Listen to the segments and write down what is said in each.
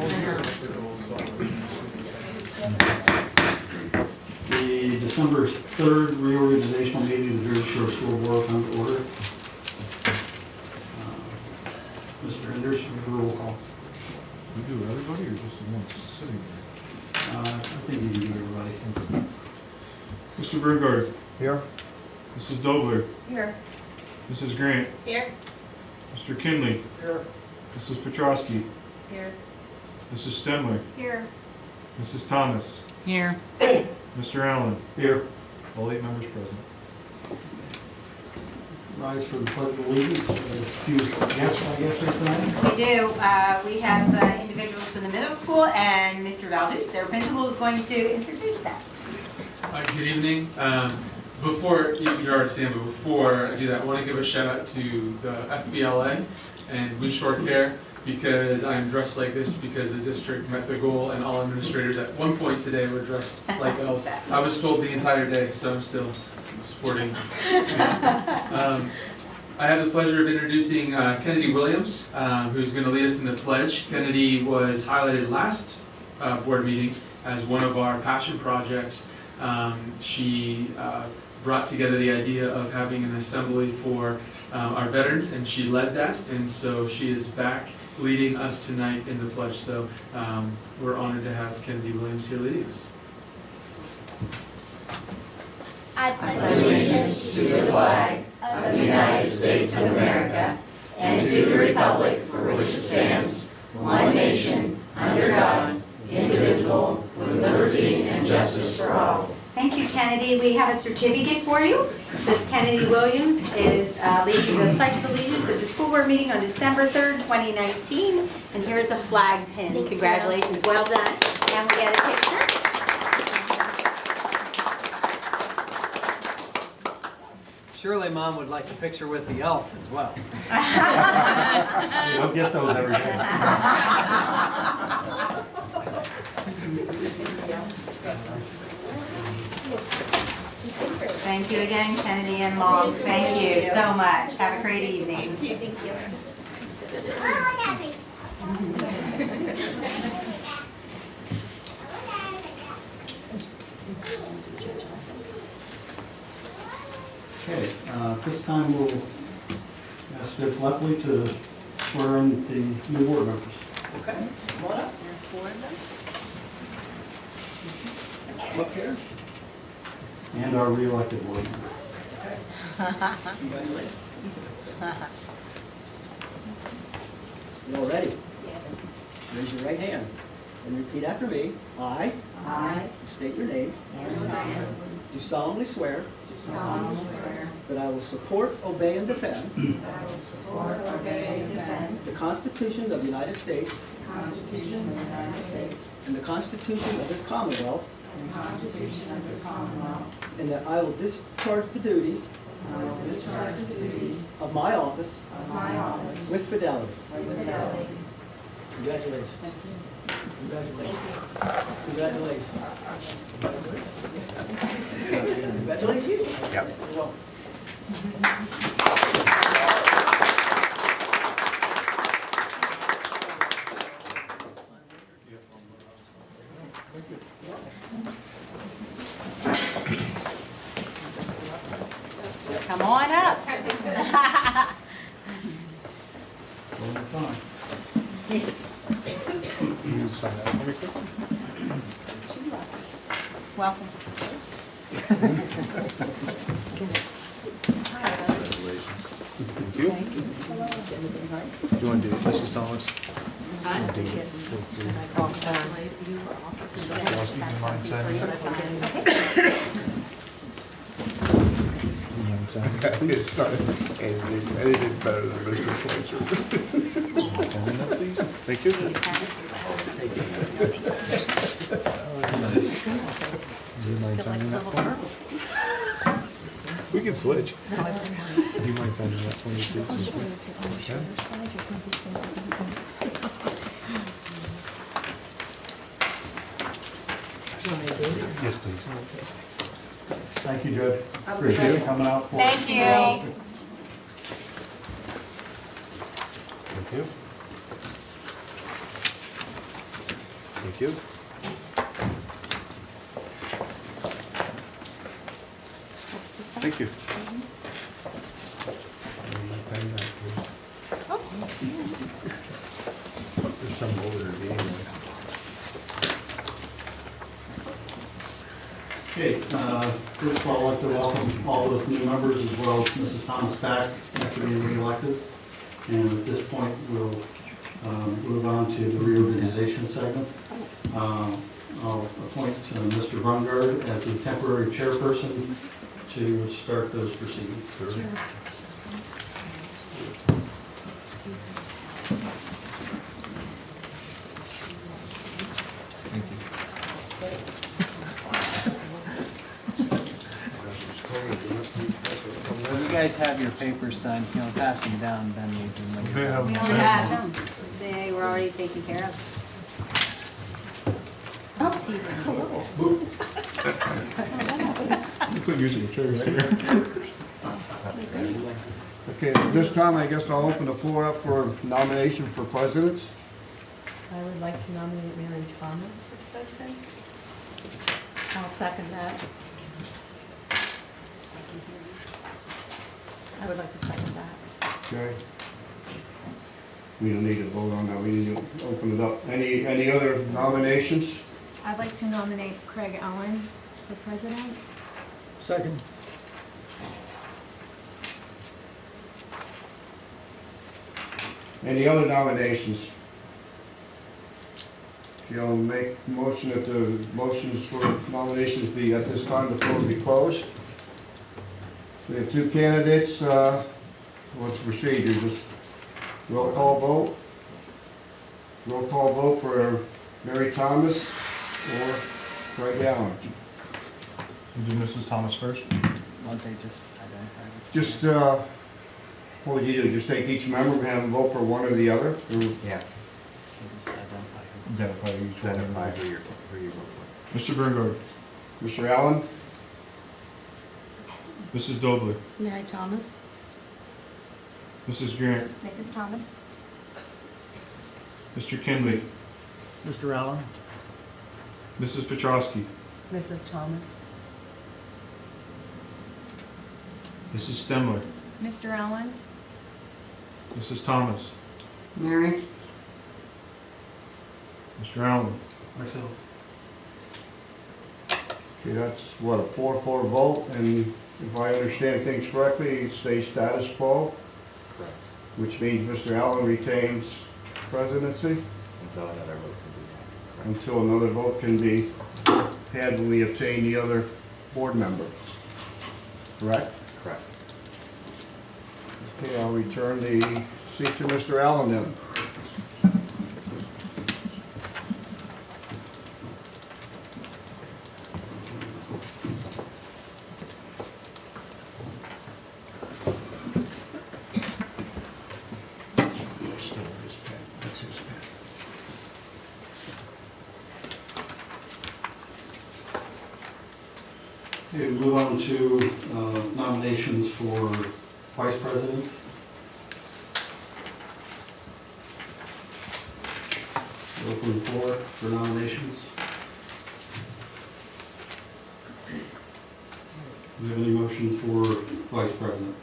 The December 3rd reorganizational meeting of the Jersey Shore School Board come to order. Mr. Enders, your roll call. We do everybody or just the ones sitting there? I think you can do everybody. Mr. Burgard. Here. Mrs. Dobler. Here. Mrs. Grant. Here. Mr. Kinley. Here. Mrs. Petrosky. Here. Mrs. Stemler. Here. Mrs. Thomas. Here. Mr. Allen. Here. All 8 members present. Rise for the Pledge of Allegiance. Excuse guests, I guess, here tonight. We do. We have individuals from the middle school, and Mr. Valdez, their principal, is going to introduce them. Good evening. Before, you already saying, but before I do that, I want to give a shout out to the FBLA and We Shore Care, because I'm dressed like this because the district met the goal, and all administrators at one point today were dressed like elves. I was told the entire day, so I'm still sporting. I have the pleasure of introducing Kennedy Williams, who's going to lead us in the pledge. Kennedy was highlighted last board meeting as one of our passion projects. She brought together the idea of having an assembly for our veterans, and she led that, and so she is back leading us tonight in the pledge. So we're honored to have Kennedy Williams here leading us. I pledge allegiance to the flag of the United States of America and to the republic for which it stands, one nation, under God, indivisible, with liberty and justice for all. Thank you, Kennedy. We have a certificate for you. It says Kennedy Williams is leading the Pledge of Allegiance at the school board meeting on December 3rd, 2019. And here's a flag pin. Congratulations. Well done. And we get a picture. Surely Mom would like a picture with the elf as well. You don't get those every day. Thank you again, Kennedy and Mom. Thank you so much. Have a great evening. Okay, at this time we'll ask Vic Lepley to swear in the new board members. Okay, come on up. Come up here. And our re-elected board member. Congratulations. You all ready? Yes. Raise your right hand and repeat after me. I state your name. Do solemnly swear that I will support, obey, and defend the Constitution of the United States and the Constitution of this Commonwealth, and that I will discharge the duties of my office with fidelity. Congratulations. Congratulations. Congratulations. Congratulations. Yep. You're welcome. Come on up. One more time. You sign that for me quick? Welcome. Thank you. Do you want to do it, Mrs. Thomas? Petrosky, do you mind signing that? His son, anything better than Mr. Schweitzer. Sign that, please. Thank you. Do you mind signing that for me? We can switch. Do you mind signing that for me, please? Yes, please. Thank you, Judge. Appreciate you coming out for us. Thank you. Thank you. Thank you. Thank you. There's some over there anyway. Okay, first of all, I'd like to welcome all those new members as well as Mrs. Thomas back after being reelected. And at this point, we'll move on to the reorganization segment. I'll appoint Mr. Brungard as the temporary chairperson to start those proceedings. You guys have your papers signed, you know, pass them down, then we can look at them. We already have them. They were already taken care of. You put music in the chair right here. Okay, at this time, I guess I'll open the floor up for nomination for presidents. I would like to nominate Mary Thomas as president. I'll second that. I would like to second that. Okay. We don't need to vote on that, we need to open it up. Any other nominations? I'd like to nominate Craig Allen for president. Second. Any other nominations? If you'll make a motion that the motions for nominations be at this time, the floor be closed. We have two candidates, what's the procedure, just roll call vote? Roll call vote for Mary Thomas or Craig Allen? Do Mrs. Thomas first? Won't they just identify? Just, what would you do, just take each member and have them vote for one or the other? Or- Yeah. We'll just identify who. Identify each one. Identify who you vote for. Mr. Brungard, Mr. Allen? Mrs. Dobler, Mary Thomas. Mrs. Grant, Mrs. Thomas. Mr. Kinley, Mr. Allen? Mrs. Petrowski, Mrs. Thomas. Mrs. Stemler, Mr. Allen. Mrs. Thomas, Mary. Mr. Allen. Myself. Okay, that's what, a 4-4 vote, and if I understand things correctly, it stays status quo, Correct. which means Mr. Allen retains presidency Until another vote can be had. Correct. until another vote can be had when we obtain the other board member. Correct? Correct. Okay, I'll return the seat to Mr. Allen then. That's his pen. Okay, we move on to nominations for vice president. Open the floor for nominations. Do we have any motion for vice president?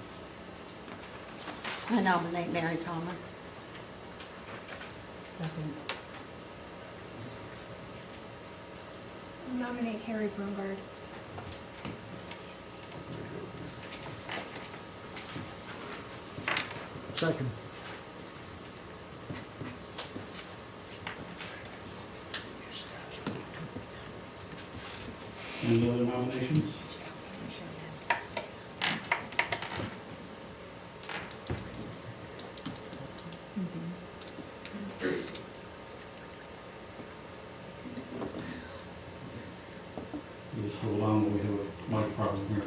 I nominate Mary Thomas. Second. Nominate Harry Brungard. Second. Any other nominations? Just hold on, we have a mic problem here.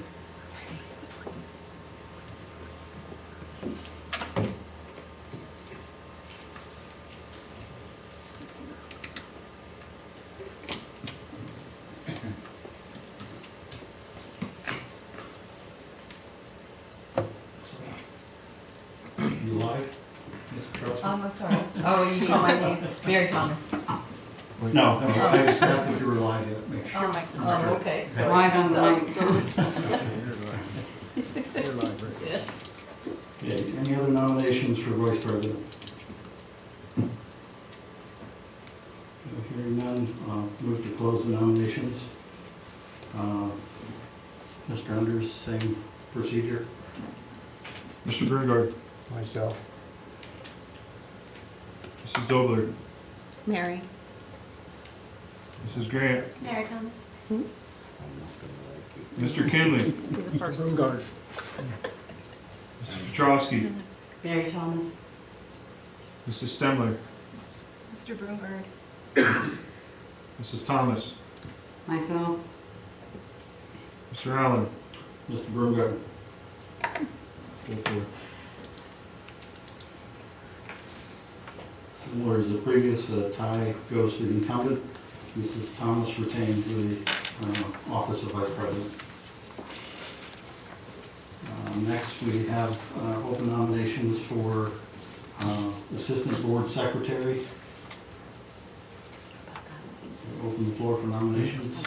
You live? Mr. Trustee? I'm sorry. Oh, you call my name. Mary Thomas. No, I just asked if you were live yet, make sure. Oh, okay. Live on the mic. Okay, any other nominations for vice president? Hearing none, move to close the nominations. Mr. Enders, same procedure. Mr. Brungard, Myself. Mrs. Dobler, Mary. Mrs. Grant, Mary Thomas. Mr. Kinley, Be the first. Mrs. Petrowski, Mary Thomas. Mrs. Stemler, Mr. Broomgard. Mrs. Thomas, Myself. Mr. Allen, Mr. Broomgard. Similar as the previous, tie goes to the incumbent. Mrs. Thomas retains the office of vice president. Next, we have open nominations for assistant board secretary. Open the floor for nominations.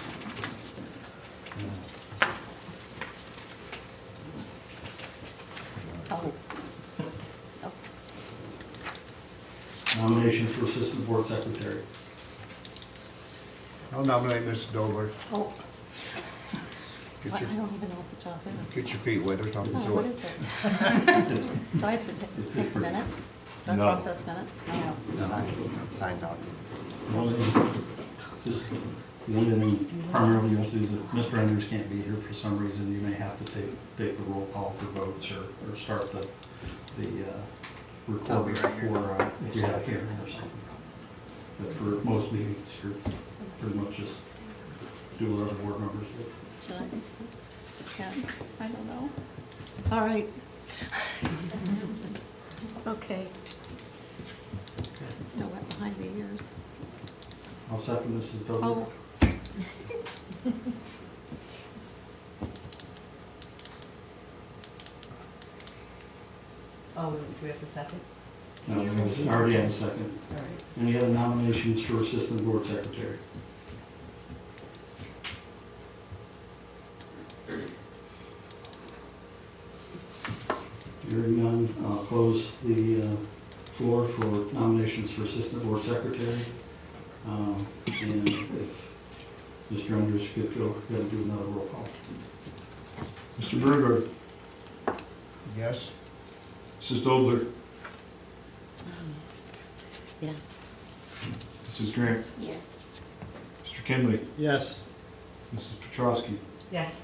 Oh. Nominations for assistant board secretary. I'll nominate Mrs. Dobler. Oh. Get I your, don't even know what the job is. get your feet wet or something. Oh, So what is it? It's- Do I have to take minutes? Do I No. process minutes? No. Sign documents. Just the only thing primarily you have to do is if Mr. Enders can't be here for some reason, you may have to take the roll call for votes or start the recording for if you have a hearing or something. But for most meetings, you're pretty much just do what other board members do. Should I? Can, I don't know. All right. Okay. Still wet behind the ears. I'll second Mrs. Dover. Oh. Oh, do we have a second? No, I already had a second. All right. Any other nominations for assistant board secretary? Hearing none, I'll close the floor for nominations for assistant board secretary. And if Mr. Enders could go ahead and do another roll call. Mr. Brungard, yes. Mrs. Dobler, Yes. Mrs. Grant, Yes. Mr. Kinley, Yes. Mrs. Petrowski, Yes.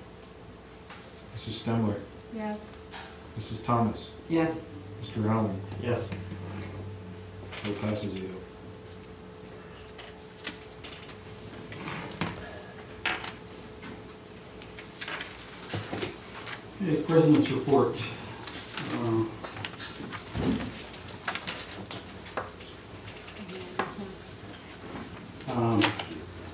Mrs. Stemler, Yes. Mrs. Thomas, Yes. Mr. Allen. Yes. Vote passes 8-0. Okay, President's report.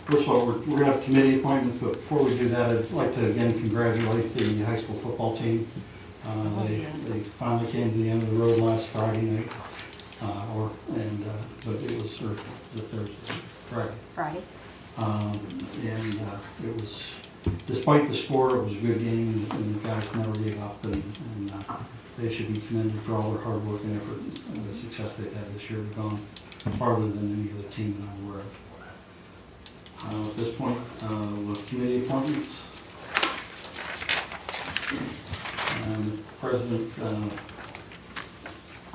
First of all, we're going to have committee appointments, but before we do that, I'd like to again congratulate the high school football team. They finally came to the end of the road last Friday night, but it was Thursday, Friday. Friday. It was, despite the score, it was a good game, and the guys never gave up, and they should be commended for all their hard work and effort and the success they've had this year. They've gone farther than any other team that I'm aware of. At this point, with committee appointments, the President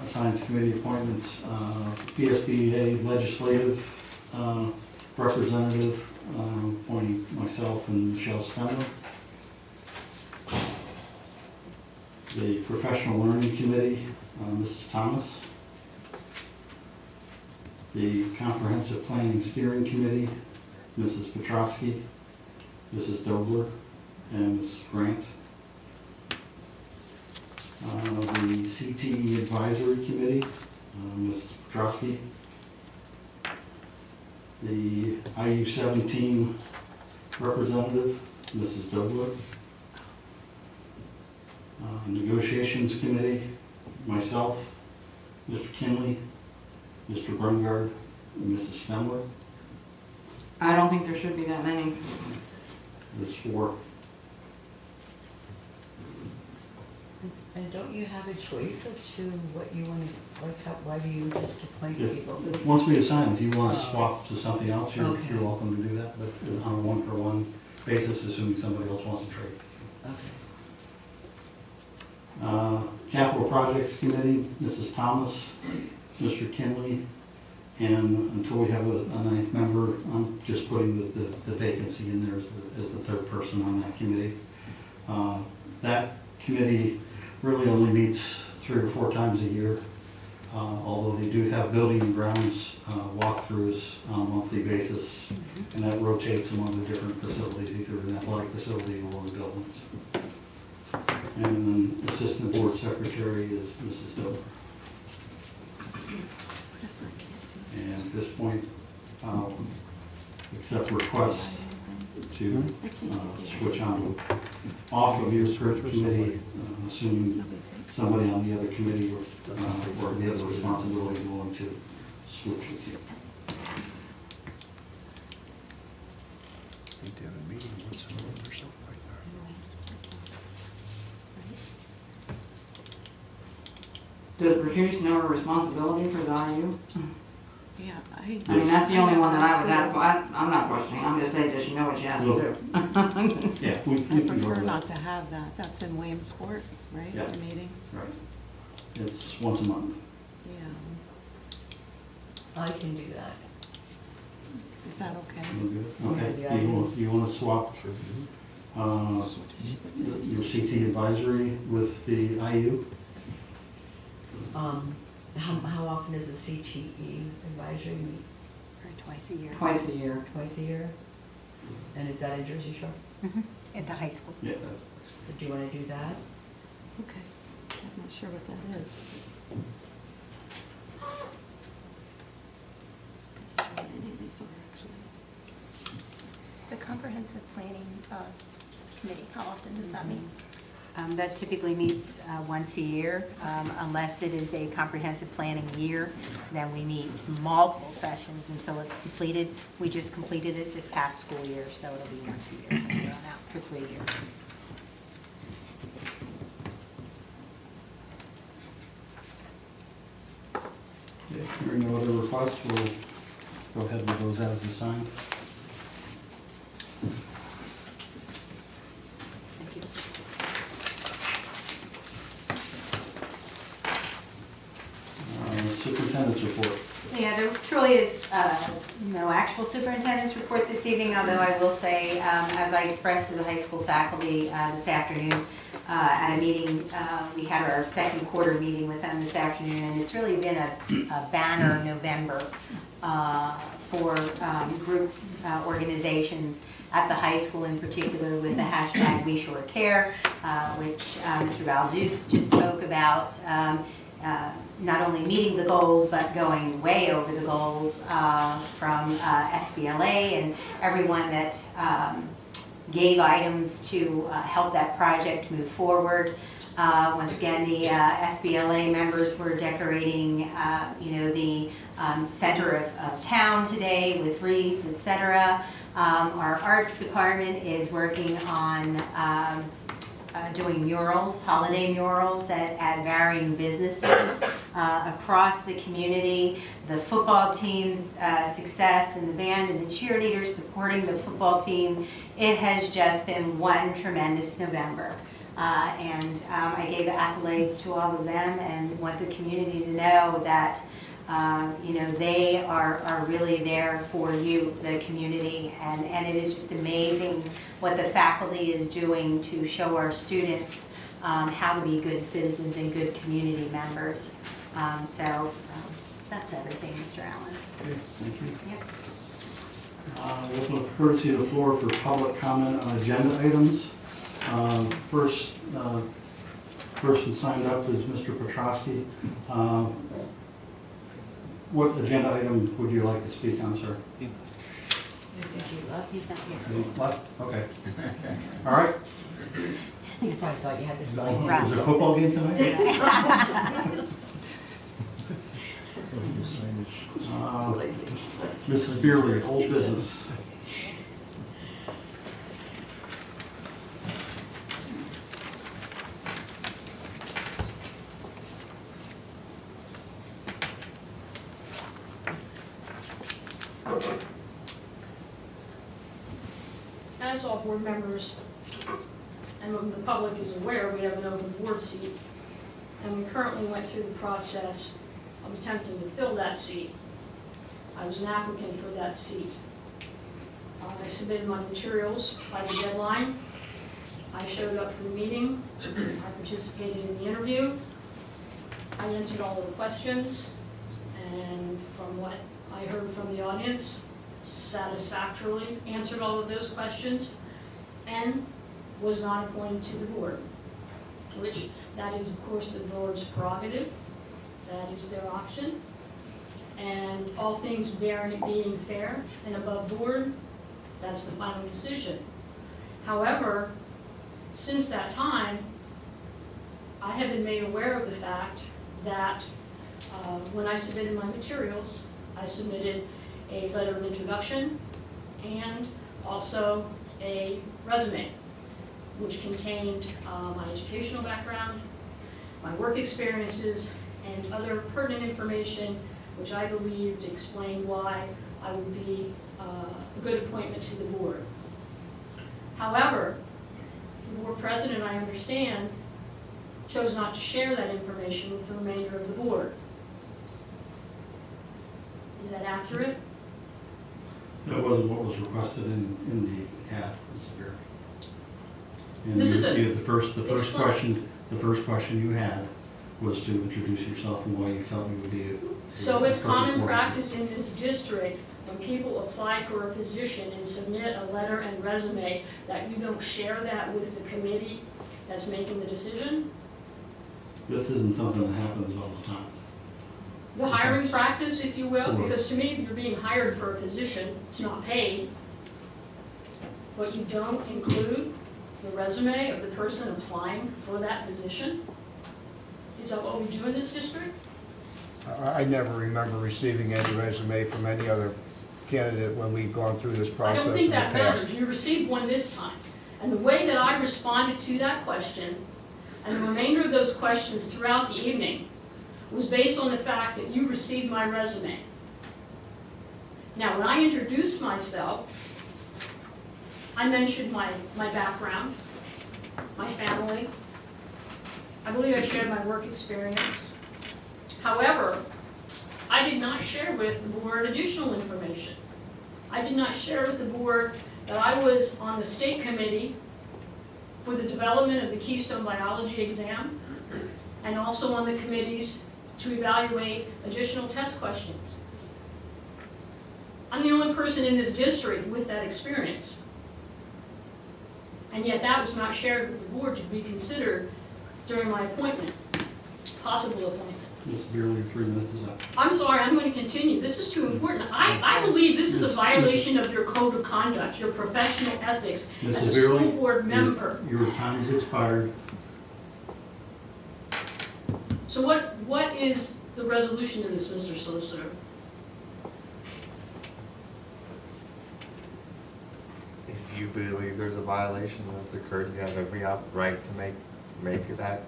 assigns committee appointments, PSBA legislative representative, appointing myself and Michelle Stemler. The Professional Learning Committee, Mrs. Thomas. The Comprehensive Planning Steering Committee, Mrs. Petrowski, Mrs. Dobler, and Mrs. Grant. The CTE Advisory Committee, Mrs. Petrowski. The IU-17 representative, Mrs. Dobler. Negotiations Committee, myself, Mr. Kinley, Mr. Brungard, and Mrs. Stemler. I don't think there should be that many. There's 4. And don't you have a choice as to what you want to, like, how, why do you just appoint people? Once we assign, if you want to swap to something else, you're Okay. you're welcome to do that, but on a one-for-one basis, assuming somebody else wants to trade. Okay. Capital Projects Committee, Mrs. Thomas, Mr. Kinley, and until we have a 9th member, I'm just putting the vacancy in there as the 3rd person on that committee. That committee really only meets 3 or 4 times a year, although they do have building and grounds walkthroughs on a monthly basis, and that rotates among the different facilities, either an athletic facility or the buildings. And then Assistant Board Secretary is Mrs. Dover. And at this point, I'll accept requests to switch on off of your search committee, assuming somebody on the other committee or the other responsibility is willing to switch with you. Need to have a meeting once a month or something like that. Does Patrice know her responsibility for the IU? Yeah, I mean, that's the only one that I would have, I'm not questioning, I'm just saying, does she know what she has to do? Yeah, we I can go prefer over not that. to have that. That's in Williamsport, right, Yeah. the meetings? Right. It's once a month. Yeah. I can do that. Is that okay? You wanna do it? Okay, you want to swap your CT advisory with the IU? How often does the CTE advisory meet? Or twice a year. Twice a year. Twice a year? And is that in Jersey Shore? At the high school. Yeah, that's. Do you want to do that? Okay. I'm not sure what that is. Not sure what any of these are, actually. The comprehensive planning committee, how often does that meet? That typically meets once a year, unless it is a comprehensive planning year, then we meet multiple sessions until it's completed. We just completed it this past school year, so it'll be once a year from here on out for 3 years. If there are no other requests, we'll go ahead with those as assigned. Thank you. Superintendent's report. Yeah, there truly is no actual superintendent's report this evening, although I will say, as I expressed to the high school faculty this afternoon at a meeting, we had our second quarter meeting with them this afternoon, and it's really been a banner November for groups, organizations at the high school in particular with the hashtag #WeSureCare, which Mr. Valdez just spoke about. Not only meeting the goals, but going way over the goals from FBLA and everyone that gave items to help that project move forward. Once again, the FBLA members were decorating, the center of town today with wreaths, etc. Our arts department is working on doing murals, holiday murals at varying businesses across the community. The football team's success and the band and the cheerleaders supporting the football team, it has just been one tremendous November. And I gave accolades to all of them and want the community to know that they are really there for you, the community, and it is just amazing what the faculty is doing to show our students how to be good citizens and good community members. That's everything, Mr. Allen. Okay, thank you. Yep. We'll open up courtesy of the floor for public comment on agenda items. First person signed up is Mr. Petrosky. What agenda item would you like to speak on, sir? He's not here. Is he left? Okay. All right. You probably thought you had to sign Right. Is there a football game tonight? Just sign the Mrs. Beerley, old business. As all board members and the public is aware, we have an open board seat, and we currently went through the process of attempting to fill that seat. I was an applicant for that seat. I submitted my materials by the deadline. I showed up for the meeting. I participated in the interview. I answered all of the questions, and from what I heard from the audience, satisfactorily answered all of those questions, and was not appointed to the board, which that is, of course, the board's prerogative. That is their option. And all things being fair and above board, that's the final decision. However, since that time, I have been made aware of the fact that when I submitted my materials, I submitted a letter of introduction and also a resume, which contained my educational background, my work experiences, and other pertinent information which I believed explained why I would be a good appointment to the board. However, the board president, I understand, chose not to share that information with the remainder of the board. Is that accurate? That wasn't what was requested in the ad, Mrs. Beerley. And This is a- the first Explain. question, the first question you had was to introduce yourself and why you felt you would be. So it's common appropriate. practice in this district, when people apply for a position and submit a letter and resume, that you don't share that with the committee that's making the decision? This isn't something that happens all the time. The hiring Yes. practice, if you will, Sure. because to me, you're being hired for a position, it's not paid. But you don't include the resume of the person applying for that position? Is that what we do in this district? I never remember receiving any resume from any other candidate when we've gone through this I process don't in think the that matters. past. You received one this time. And the way that I responded to that question, and the remainder of those questions throughout the evening, was based on the fact that you received my resume. Now, when I introduced myself, I mentioned my background, my family. I believe I shared my work experience. However, I did not share with the board additional information. I did not share with the board that I was on the state committee for the development of the Keystone Biology exam, and also on the committees to evaluate additional test questions. I'm the only person in this district with that experience. And yet that was not shared with the board to be considered during my appointment, possible appointment. Mrs. Beerley, 3 minutes is up. I'm sorry, I'm going to continue. This is too important. I believe this is a violation of your code of conduct, your professional ethics as a Mrs. school Beerley, board member. Your time has expired. So what is the resolution of this, Mr. Solicitor? If you believe there's a violation that's occurred, you have every right to make that Do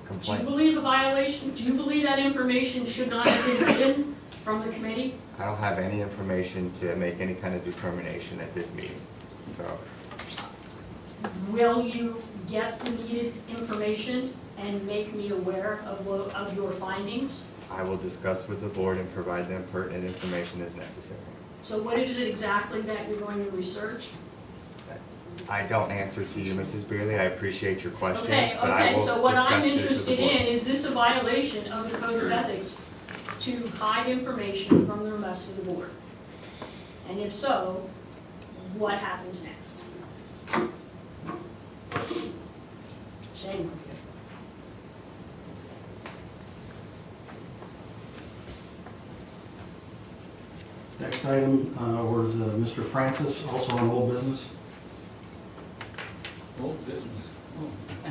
you complaint. believe a violation, do you believe that information should not have been hidden from the committee? I don't have any information to make any kind of determination at this meeting, so Will you get the needed information and make me aware of your findings? I will discuss with the board and provide them pertinent information as necessary. So what is it exactly that you're going to research? I don't answer to you, Mrs. Beerley. I appreciate your questions, Okay, but I okay, will so what I'm discuss this with interested the board. in, is this a violation of the code of ethics to hide information from the rest of the board? And if so, what happens next? Shame on you. Next item was Mr. Francis, also on old business. Old business. I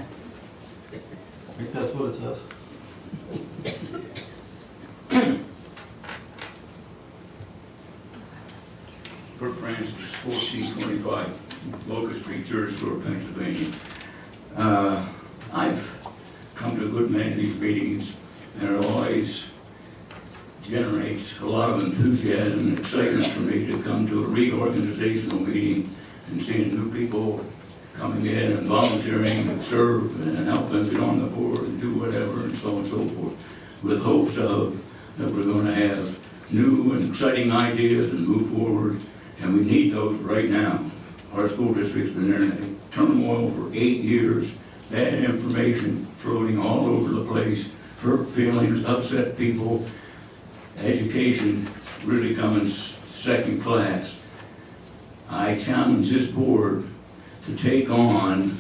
think that's what it says. Kurt Francis, 1425 Locust Street, Jersey Shore, Pennsylvania. I've come to a good many of these meetings, and it always generates a lot of enthusiasm and excitement for me to come to a reorganizational meeting and seeing new people coming in and volunteering to serve and help them get on the board and do whatever and so on and so forth, with hopes of that we're going to have new and exciting ideas and move forward, and we need those right now. Our school district's been in a turmoil for 8 years, bad information floating all over the place, hurt feelings, upset people, education really coming second class. I challenge this board to take on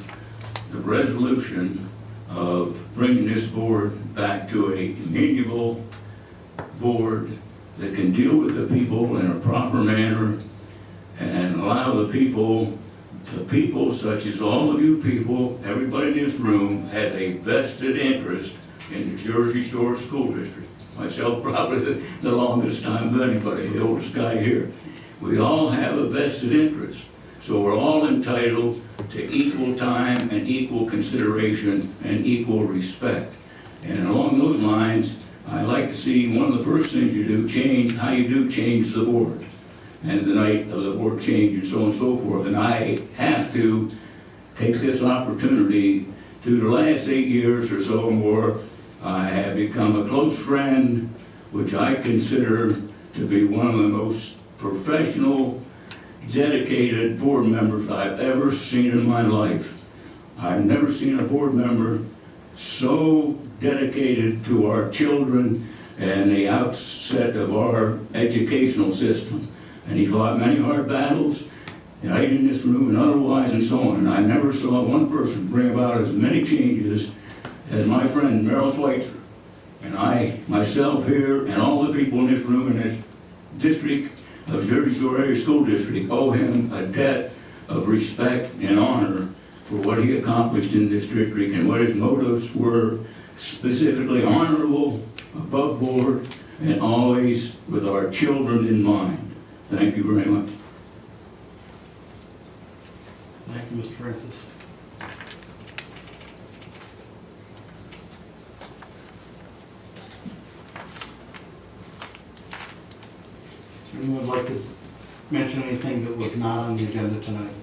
the resolution of bringing this board back to a amenable board that can deal with the people in a proper manner and allow the people such as all of you people, everybody in this room, has a vested interest in the Jersey Shore School District. Myself, probably the longest time of anybody, the oldest guy here. We all have a vested interest. So we're all entitled to equal time and equal consideration and equal respect. And along those lines, I like to see one of the first things you do, change how you do change the board. And the night of the board change and so on and so forth. And I have to take this opportunity. Through the last 8 years or so or more, I have become a close friend, which I consider to be one of the most professional, dedicated board members I've ever seen in my life. I've never seen a board member so dedicated to our children and the outset of our educational system. And he fought many hard battles, right in this room and otherwise and so on. And I never saw one person bring about as many changes as my friend Merrill Schweitzer. And I, myself here, and all the people in this room in this district of Jersey Shore Area School District owe him a debt of respect and honor for what he accomplished in this district and what his motives were, specifically honorable, above board, and always with our children in mind. Thank you very much. Thank you, Mr. Francis. Does anyone like to mention anything that was not on the agenda tonight?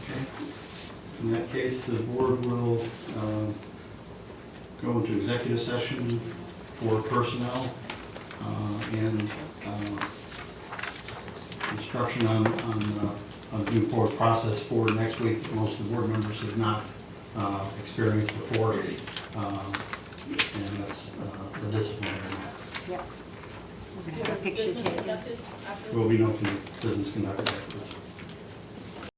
Okay. In that case, the board will go into executive session for personnel and instruction on new board process for next week. Most of the board members have not experienced before, and that's the disciplinary matter. Yep. We're going to have a picture taken. There will be no business conducted afterwards.